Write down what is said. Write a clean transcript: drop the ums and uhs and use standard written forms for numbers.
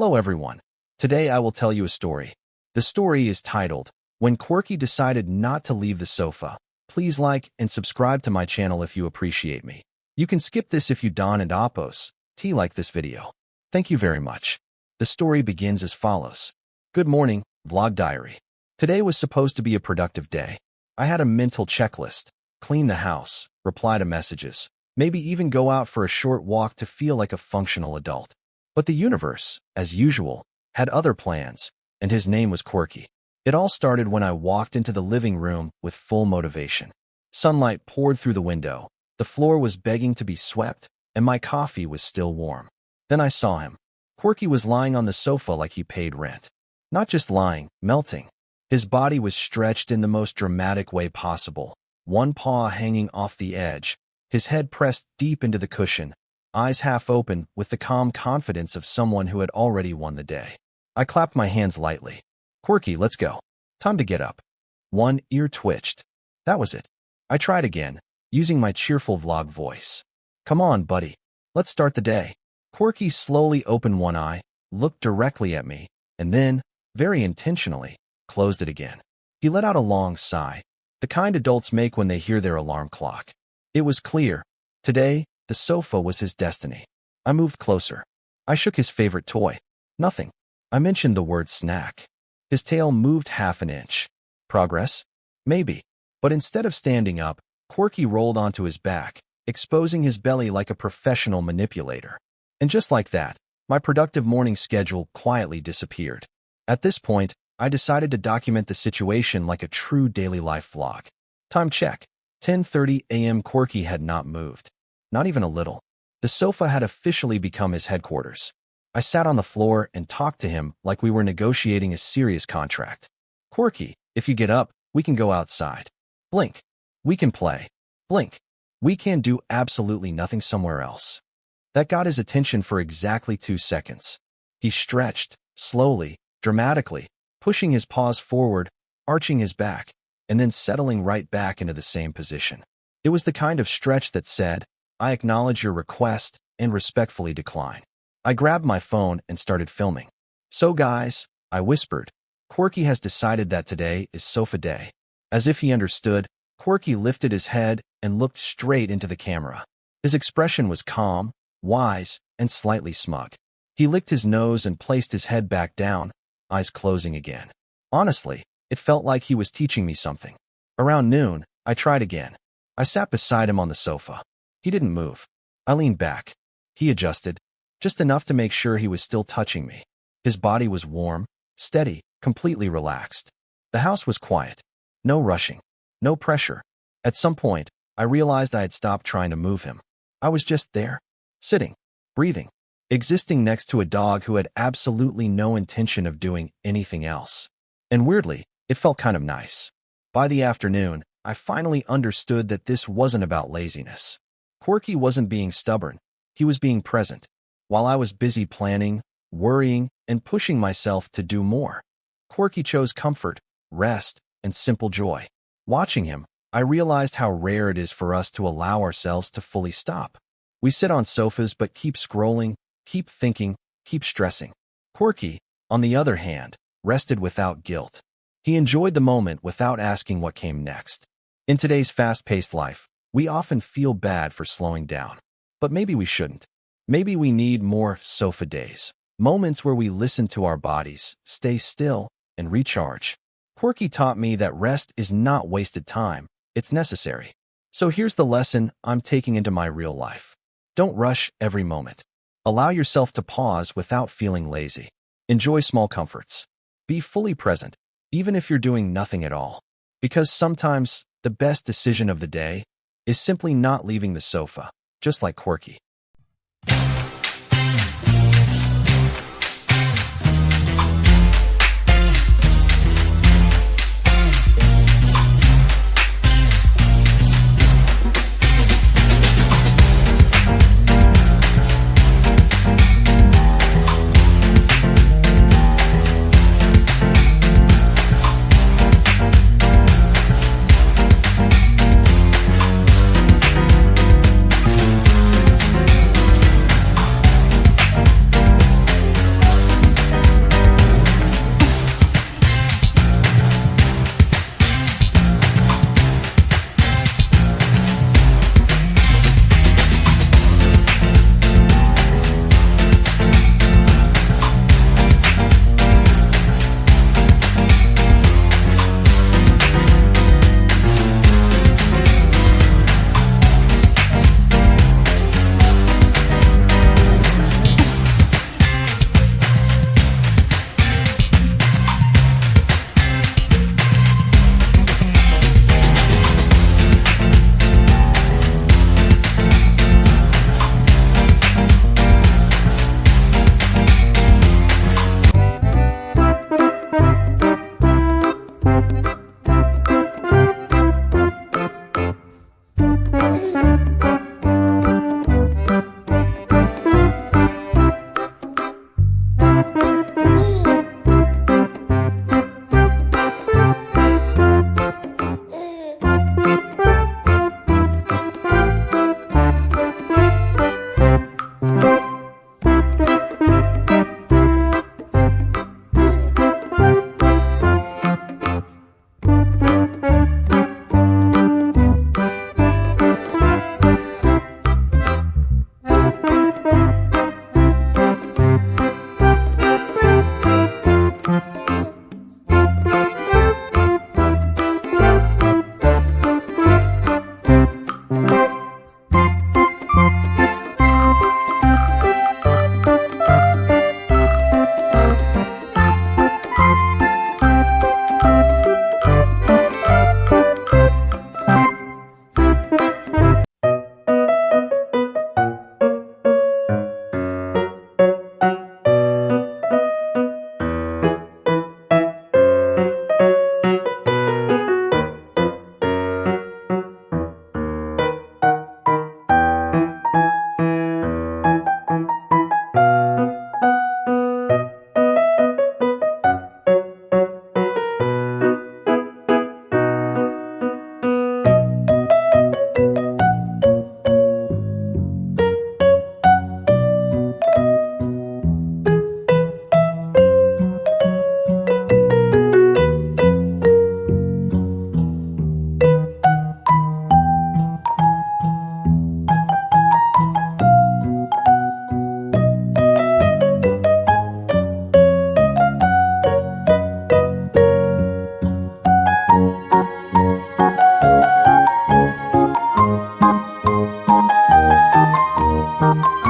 Hello everyone. Today I will tell you a story. The story is titled, When Corky Decided Not to Leave the Sofa. Please like and subscribe to my channel if you appreciate me. You can skip this if you don't and oppose. Like this video. Thank you very much. The story begins as follows. Good morning, vlog diary. Today was supposed to be a productive day. I had a mental checklist. Clean the house, reply to messages, maybe even go out for a short walk to feel like a functional adult. But the universe, as usual, had other plans, and his name was Corky. It all started when I walked into the living room with full motivation. Sunlight poured through the window, the floor was begging to be swept, and my coffee was still warm. Then I saw him. Corky was lying on the sofa like he paid rent. Not just lying, melting. His body was stretched in the most dramatic way possible, one paw hanging off the edge, his head pressed deep into the cushion, eyes half open with the calm confidence of someone who had already won the day. I clapped my hands lightly. Corky, let's go. Time to get up. One ear twitched. That was it. I tried again, using my cheerful vlog voice. Come on, buddy. Let's start the day. Corky slowly opened one eye, looked directly at me, and then, very intentionally, closed it again. He let out a long sigh, the kind adults make when they hear their alarm clock. It was clear. Today, the sofa was his destiny. I moved closer. I shook his favorite toy. Nothing. I mentioned the word snack. His tail moved half an inch. Progress? Maybe. But instead of standing up, Corky rolled onto his back, exposing his belly like a professional manipulator. And just like that, my productive morning schedule quietly disappeared. At this point, I decided to document the situation like a true daily life vlog. Time check. 10:30 a.m. Corky had not moved. Not even a little. The sofa had officially become his headquarters. I sat on the floor and talked to him like we were negotiating a serious contract. Corky, if you get up, we can go outside. Blink. We can play. Blink. We can do absolutely nothing somewhere else. That got his attention for exactly 2 seconds. He stretched, slowly, dramatically, pushing his paws forward, arching his back, and then settling right back into the same position. It was the kind of stretch that said, I acknowledge your request and respectfully decline. I grabbed my phone and started filming. So guys, I whispered, Corky has decided that today is sofa day. As if he understood, Corky lifted his head and looked straight into the camera. His expression was calm, wise, and slightly smug. He licked his nose and placed his head back down, eyes closing again. Honestly, it felt like he was teaching me something. Around noon, I tried again. I sat beside him on the sofa. He didn't move. I leaned back. He adjusted, just enough to make sure he was still touching me. His body was warm, steady, completely relaxed. The house was quiet. No rushing. No pressure. At some point, I realized I had stopped trying to move him. I was just there, sitting, breathing, existing next to a dog who had absolutely no intention of doing anything else. And weirdly, it felt kind of nice. By the afternoon, I finally understood that this wasn't about laziness. Corky wasn't being stubborn. He was being present. While I was busy planning, worrying, and pushing myself to do more, Corky chose comfort, rest, and simple joy. Watching him, I realized how rare it is for us to allow ourselves to fully stop. We sit on sofas but keep scrolling, keep thinking, keep stressing. Corky, on the other hand, rested without guilt. He enjoyed the moment without asking what came next. In today's fast-paced life, we often feel bad for slowing down. But maybe we shouldn't. Maybe we need more sofa days. Moments where we listen to our bodies, stay still, and recharge. Corky taught me that rest is not wasted time, it's necessary. So here's the lesson I'm taking into my real life. Don't rush every moment. Allow yourself to pause without feeling lazy. Enjoy small comforts. Be fully present, even if you're doing nothing at all. Because sometimes, the best decision of the day is simply not leaving the sofa, just like Corky.